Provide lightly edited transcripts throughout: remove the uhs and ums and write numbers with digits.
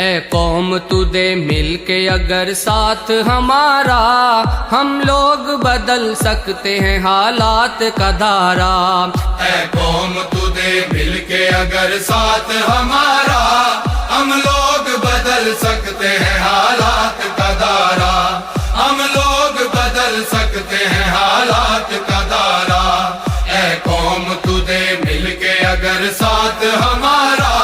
اے قوم تو دے مل کے اگر ساتھ ہمارا، ہم لوگ بدل سکتے ہیں حالات کا دھارا۔ اے قوم تو دے مل کے اگر ساتھ ہمارا، ہم لوگ بدل سکتے ہیں حالات کا دھارا، ہم لوگ بدل سکتے ہیں حالات کا دھارا۔ اے قوم تو دے مل کے اگر ساتھ ہمارا،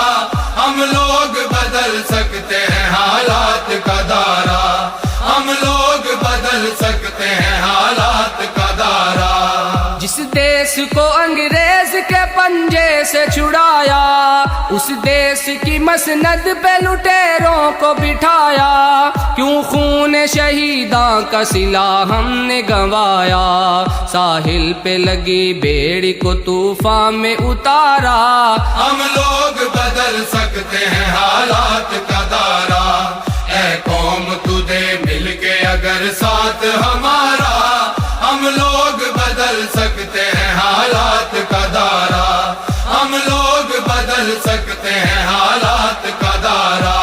ہم لوگ بدل سکتے ہیں حالات کا دھارا، ہم لوگ بدل سکتے ہیں حالات کا دھارا۔ جس دیس کو انگریز کے پنجے سے چھڑایا، اس دیس کی مسند پہ لٹیروں کو بٹھایا، کیوں خون شہیداں کا صلہ ہم نے گنوایا، ساحل پہ لگی بیڑی کو طوفان میں اتارا۔ ہم لوگ بدل سکتے ہیں حالات کا دھارا۔ اے قوم تو دے مل کے اگر ساتھ ہمارا، ہم لوگ بدل سکتے ہیں حالات کا دھارا، ہم لوگ بدل سکتے ہیں حالات کا دھارا۔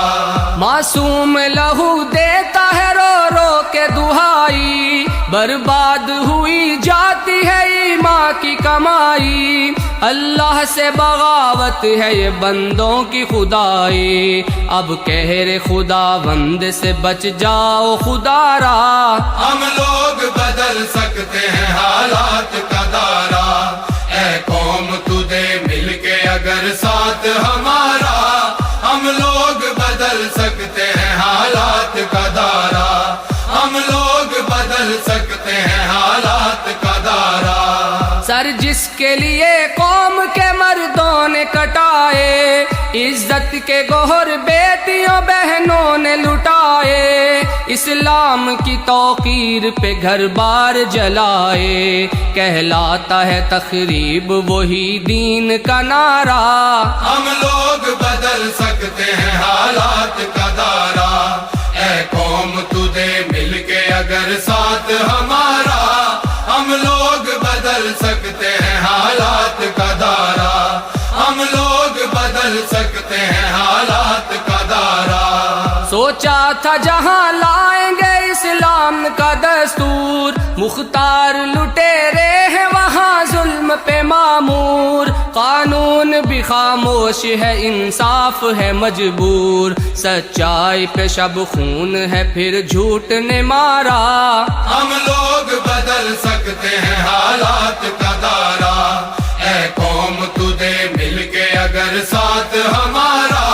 معصوم لہو دیتا ہے رو رو کے دہائی، برباد ہوئی جاتی ہے ایمان کی کمائی، اللہ سے بغاوت ہے یہ بندوں کی خدائی، اب قہر خداوند سے بچ جاؤ خدا را۔ ہم لوگ بدل سکتے ہیں حالات کا دھارا۔ اے قوم تو دے مل کے اگر ساتھ ہمارا، ہم لوگ بدل سکتے ہیں حالات کا دھارا، ہم لوگ بدل سکتے ہیں حالات کا دھارا۔ سر جس کے لیے قوم کے مردوں نے کٹائے، عزت کے گوہر بیٹیوں بہنوں نے لٹائے، اسلام کی توقیر پہ گھر بار جلائے، کہلاتا ہے تخریب وہی دین کا نعرہ۔ ہم لوگ بدل سکتے ہیں حالات کا دھارا۔ اے قوم تو دے مل کے اگر ساتھ ہمارا، ہم لوگ بدل سکتے ہیں حالات کا دھارا، ہم لوگ بدل سکتے ہیں حالات کا دھارا۔ سوچا تھا جہاں لائیں گے اسلام کا دستور، مختار لٹیرے ہیں وہاں ظلم پہ معمور، قانون بھی خاموش ہے انصاف ہے مجبور، سچائی پہ شب خون ہے پھر جھوٹ نے مارا۔ ہم لوگ بدل سکتے ہیں حالات کا دھارا۔ اے قوم تو دے مل کے اگر ساتھ ہمارا،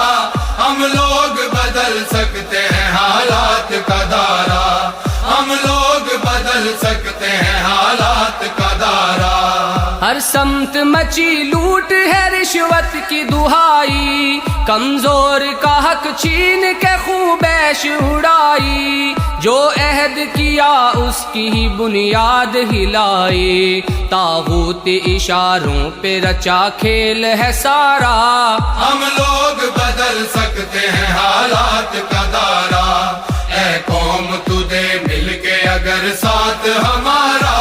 ہم لوگ بدل سکتے ہیں حالات کا دھارا، ہم لوگ بدل سکتے ہیں حالات کا دھارا۔ ہر سمت مچی لوٹ ہے رشوت کی دہائی، کمزور کا حق چھین کے خوب عیش اڑائی، جو عہد کیا اس کی ہی بنیاد ہلائی، طاغوت اشاروں پہ رچا کھیل ہے سارا۔ ہم لوگ بدل سکتے ہیں حالات کا دھارا۔ اے قوم تو دے مل کے اگر ساتھ ہمارا،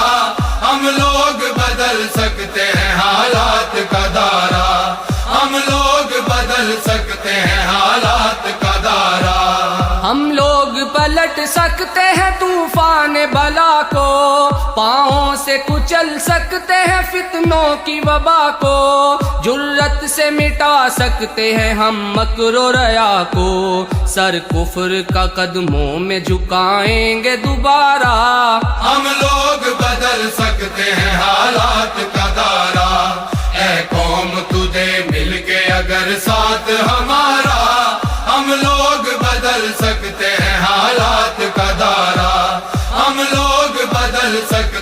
ہم لوگ بدل سکتے ہیں حالات کا دھارا، ہم لوگ بدل سکتے ہیں حالات کا دھارا۔ ہم لوگ پلٹ سکتے ہیں طوفان بلا کو، پاؤں سے کچل سکتے ہیں فتنوں کی وبا کو، جرت سے مٹا سکتے ہیں ہم مکر و ریا کو، سر کفر کا قدموں میں جھکائیں گے دوبارہ۔ ہم لوگ بدل سکتے ہیں حالات کا دھارا۔ اے قوم تو دے مل کے اگر ساتھ ہمارا، ہم لوگ بدل سکتے ہیں حالات کا دھارا، ہم لوگ بدل سکتے